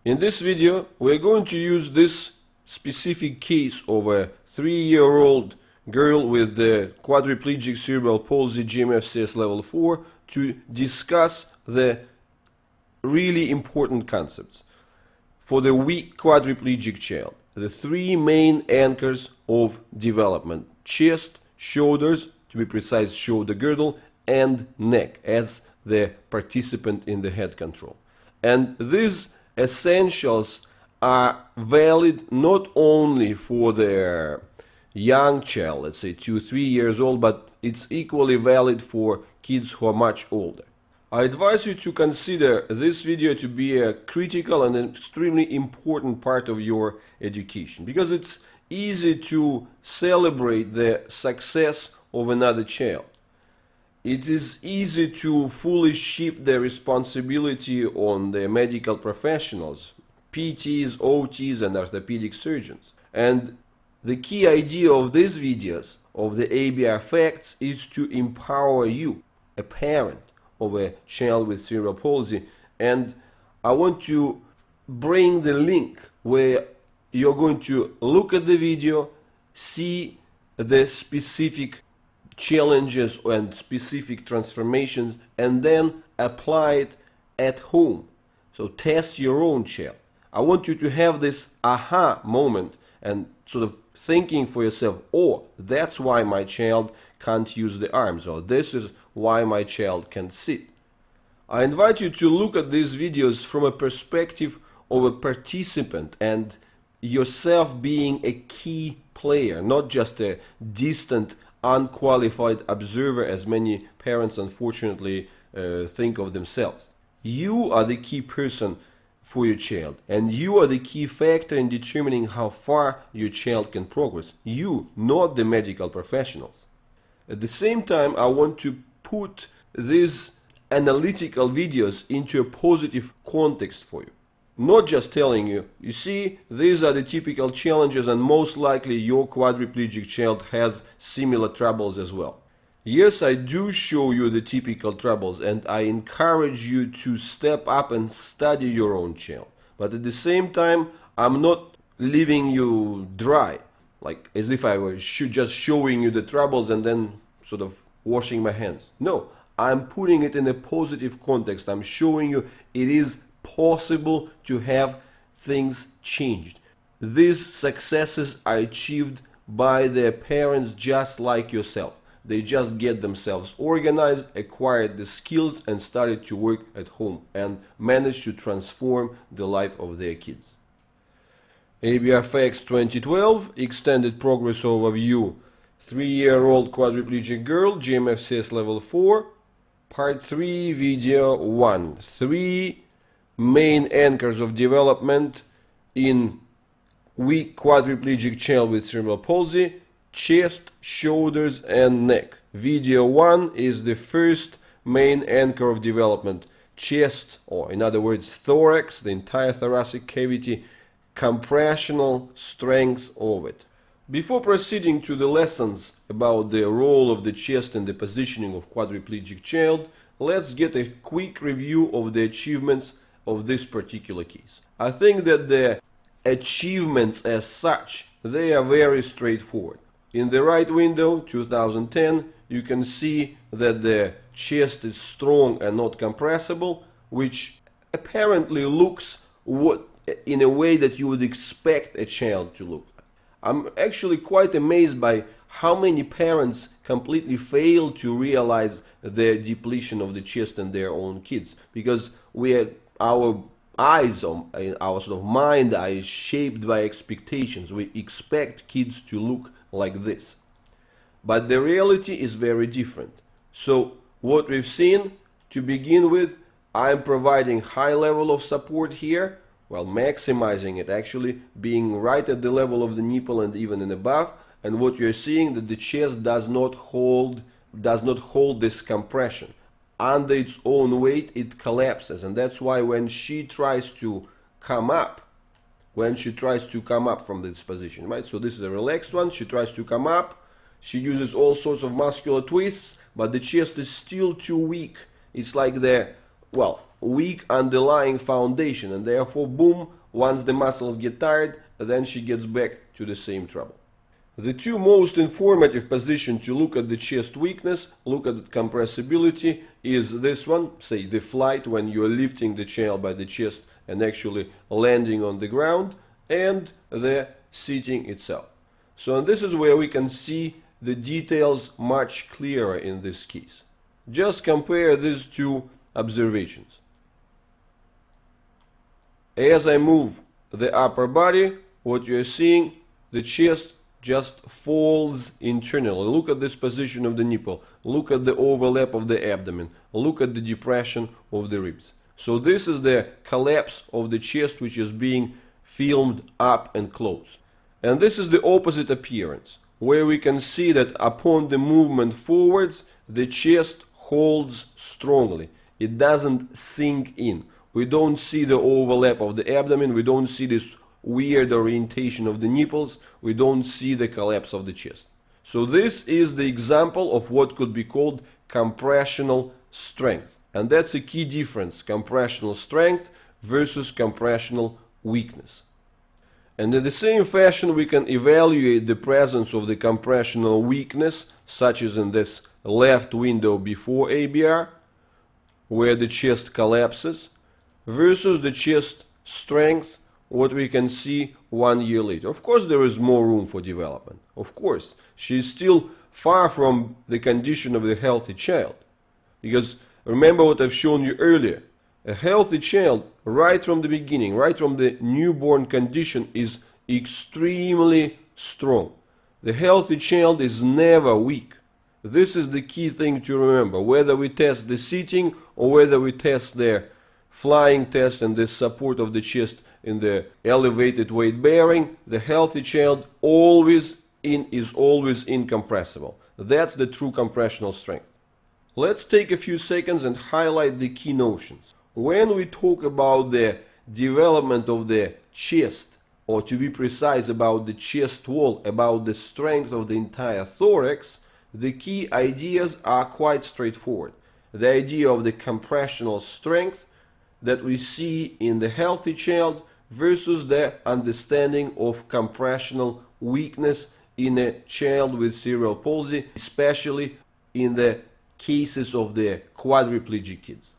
In this video, we're going to use this specific case of a 3-year-old girl with the quadriplegic cerebral palsy GMFCS level 4 to discuss the really important concepts for the weak quadriplegic child. The 3 main anchors of development: chest, shoulders, to be precise, shoulder girdle, and neck as the participant in the head control. And these essentials are valid not only for the young child, let's say 2-3 years old, but it's equally valid for kids who are much older. I advise you to consider this video to be a critical and extremely important part of your education, because it's easy to celebrate the success of another child. It is easy to fully shift the responsibility on the medical professionals, PTs, OTs, and orthopedic surgeons. And the key idea of these videos, of the ABR Facts, is to empower you, a parent of a child with cerebral palsy. And I want to bring the link where you're going to look at the video, see the specific challenges and specific transformations, and then apply it at home. So test your own child. I want you to have this aha moment and sort of thinking for yourself, oh, that's why my child can't use the arms, or this is why my child can sit. I invite you to look at these videos from a perspective of a participant and yourself being a key player, not just a distant, unqualified observer, as many parents unfortunately think of themselves. You are the key person for your child, and you are the key factor in determining how far your child can progress. You, not the medical professionals. At the same time, I want to put these analytical videos into a positive context for you. Not just telling you, you see, these are the typical challenges and most likely your quadriplegic child has similar troubles as well. Yes, I do show you the typical troubles, and I encourage you to step up and study your own child. But at the same time, I'm not leaving you dry, like as if I was just showing you the troubles and then sort of washing my hands. No, I'm putting it in a positive context. I'm showing you it is possible to have things changed. These successes are achieved by their parents just like yourself. They just get themselves organized, acquired the skills, and started to work at home and managed to transform the life of their kids. ABR Facts 2012, Extended Progress Overview, 3-year-old quadriplegic girl, GMFCS level 4, part 3, video 1. 3 main anchors of development in weak quadriplegic child with cerebral palsy: chest, shoulders, and neck. Video 1 is the first main anchor of development: chest, or in other words thorax, the entire thoracic cavity, compressional strength of it. Before proceeding to the lessons about the role of the chest in the positioning of quadriplegic child, let's get a quick review of the achievements of this particular case. I think that the achievements as such, they are very straightforward. In the right window, 2010, you can see that the chest is strong and not compressible, which apparently looks in a way that you would expect a child to look. I'm actually quite amazed by how many parents completely fail to realize the depletion of the chest in their own kids, because our eyes, our sort of mind are shaped by expectations. We expect kids to look like this. But the reality is very different. So what we've seen, to begin with, I'm providing high level of support here, while maximizing it, actually being right at the level of the nipple and even in above. And what you're seeing, that the chest does not hold this compression. Under its own weight, it collapses, and that's why when she tries to come up from this position, right? So this is a relaxed one. She tries to come up. She uses all sorts of muscular twists, but the chest is still too weak. It's like weak underlying foundation, and therefore, boom, once the muscles get tired, then she gets back to the same trouble. The two most informative positions to look at the chest weakness, look at the compressibility, is this one, say the flight, when you are lifting the child by the chest and actually landing on the ground, and the sitting itself. So and this is where we can see the details much clearer in this case. Just compare these two observations. As I move the upper body, what you are seeing, the chest just folds internally. Look at this position of the nipple. Look at the overlap of the abdomen. Look at the depression of the ribs. So this is the collapse of the chest, which is being filmed up and close. And this is the opposite appearance, where we can see that upon the movement forwards, the chest holds strongly. It doesn't sink in. We don't see the overlap of the abdomen. We don't see this weird orientation of the nipples. We don't see the collapse of the chest. So this is the example of what could be called compressional strength. And that's a key difference, compressional strength versus compressional weakness. And in the same fashion, we can evaluate the presence of the compressional weakness, such as in this left window before ABR, where the chest collapses, versus the chest strength, what we can see 1 year later. Of course, there is more room for development. Of course, she is still far from the condition of the healthy child. Because remember what I've shown you earlier. A healthy child, right from the beginning, right from the newborn condition, is extremely strong. The healthy child is never weak. This is the key thing to remember. Whether we test the sitting or whether we test the flying test and the support of the chest in the elevated weight bearing, the healthy child is always incompressible. That's the true compressional strength. Let's take a few seconds and highlight the key notions. When we talk about the development of the chest, or to be precise about the chest wall, about the strength of the entire thorax, the key ideas are quite straightforward. The idea of the compressional strength that we see in the healthy child versus the understanding of compressional weakness in a child with cerebral palsy, especially in the cases of the quadriplegic kids.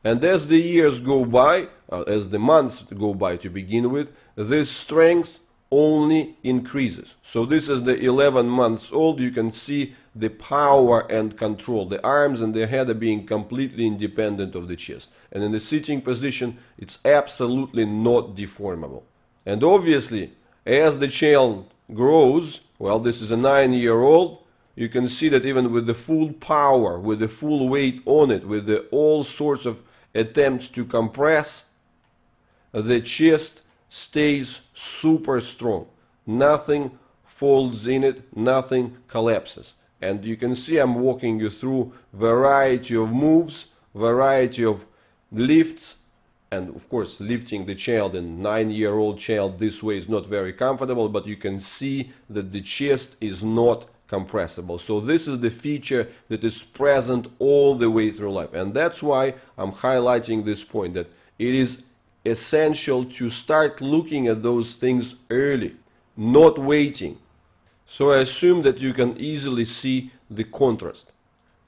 And as the years go by, as the months go by to begin with, this strength only increases. So this is the 11 months old. You can see the power and control. The arms and the head are being completely independent of the chest. And in the sitting position, it's absolutely not deformable. And obviously, as the child grows, well, this is a 9-year-old, you can see that even with the full power, with the full weight on it, with all sorts of attempts to compress, the chest stays super strong. Nothing folds in it, nothing collapses. And you can see I'm walking you through variety of moves, variety of lifts, and of course lifting the child, a 9-year-old child, this way is not very comfortable, but you can see that the chest is not compressible. So this is the feature that is present all the way through life. And that's why I'm highlighting this point, that it is essential to start looking at those things early, not waiting. So I assume that you can easily see the contrast.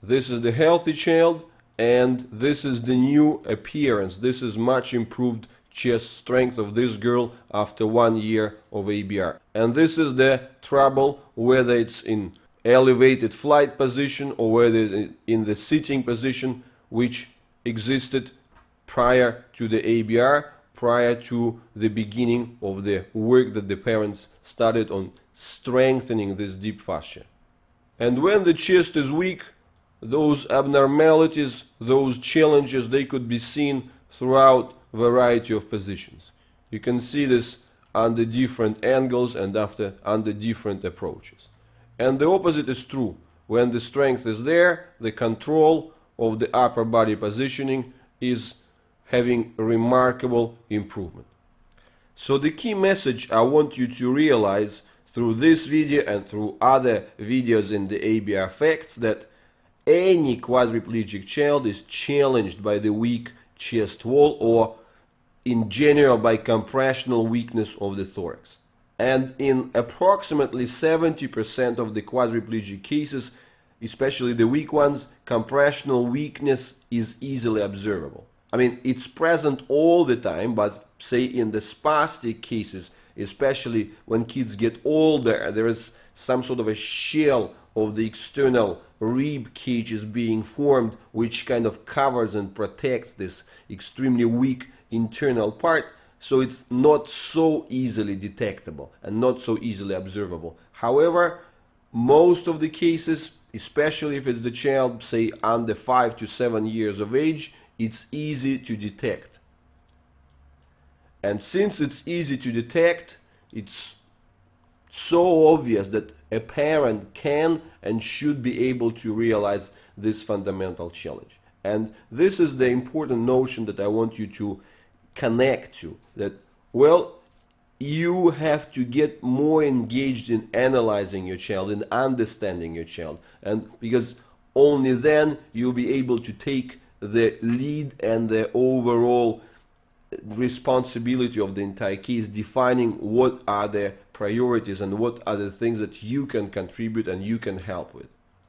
This is the healthy child, and this is the new appearance. This is much improved chest strength of this girl after 1 year of ABR. And this is the trouble, whether it's in elevated flight position or whether it's in the sitting position, which existed prior to the ABR, prior to the beginning of the work that the parents started on strengthening this deep fascia. And when the chest is weak, those abnormalities, those challenges, they could be seen throughout a variety of positions. You can see this under different angles and under different approaches. And the opposite is true. When the strength is there, the control of the upper body positioning is having remarkable improvement. So the key message I want you to realize through this video and through other videos in the ABR Facts, that any quadriplegic child is challenged by the weak chest wall, or in general by compressional weakness of the thorax. And in approximately 70% of the quadriplegic cases, especially the weak ones, compressional weakness is easily observable. I mean, it's present all the time, but say in the spastic cases, especially when kids get older, there is some sort of a shell of the external rib cage is being formed, which kind of covers and protects this extremely weak internal part. So it's not so easily detectable and not so easily observable. However, most of the cases, especially if it's the child, say under 5 to 7 years of age, it's easy to detect. And since it's easy to detect, it's so obvious that a parent can and should be able to realize this fundamental challenge. And this is the important notion that I want you to connect to, that, well, you have to get more engaged in analyzing your child, in understanding your child, and because only then you'll be able to take the lead and the overall responsibility of the entire case, defining what are the priorities and what are the things that you can contribute and you can help with.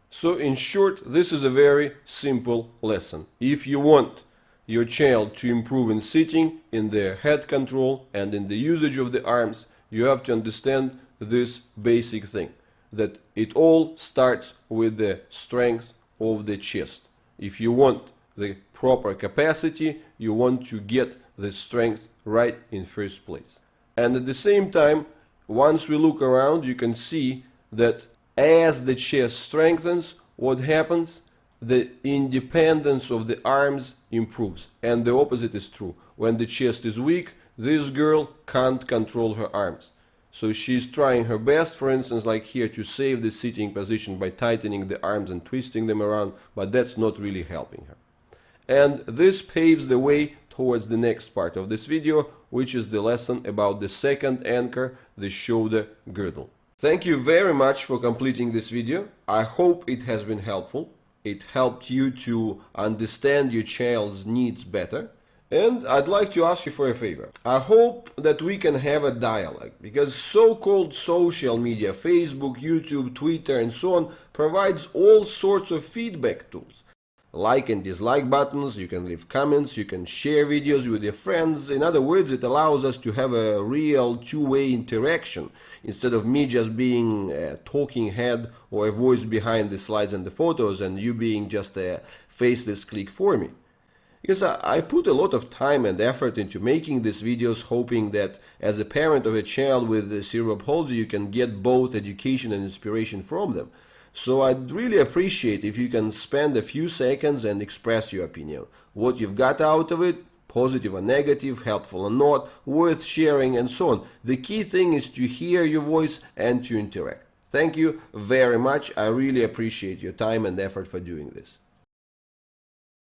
So in short, this is a very simple lesson. If you want your child to improve in sitting, in their head control, and in the usage of the arms, you have to understand this basic thing, that it all starts with the strength of the chest. If you want the proper capacity, you want to get the strength right in first place. And at the same time, once we look around, you can see that as the chest strengthens, what happens? The independence of the arms improves, and the opposite is true. When the chest is weak, this girl can't control her arms. So she's trying her best, for instance, like here, to save the sitting position by tightening the arms and twisting them around, but that's not really helping her. And this paves the way towards the next part of this video, which is the lesson about the second anchor, the shoulder girdle. Thank you very much for completing this video. I hope it has been helpful. It helped you to understand your child's needs better. And I'd like to ask you for a favor. I hope that we can have a dialogue, because so-called social media, Facebook, YouTube, Twitter, and so on, provides all sorts of feedback tools. Like and dislike buttons, you can leave comments, you can share videos with your friends. In other words, it allows us to have a real two-way interaction instead of me just being a talking head or a voice behind the slides and the photos and you being just a faceless click for me. Because I put a lot of time and effort into making these videos, hoping that as a parent of a child with cerebral palsy you can get both education and inspiration from them. So I'd really appreciate if you can spend a few seconds and express your opinion. What you've got out of it, positive or negative, helpful or not, worth sharing, and so on. The key thing is to hear your voice and to interact. Thank you very much. I really appreciate your time and effort for doing this.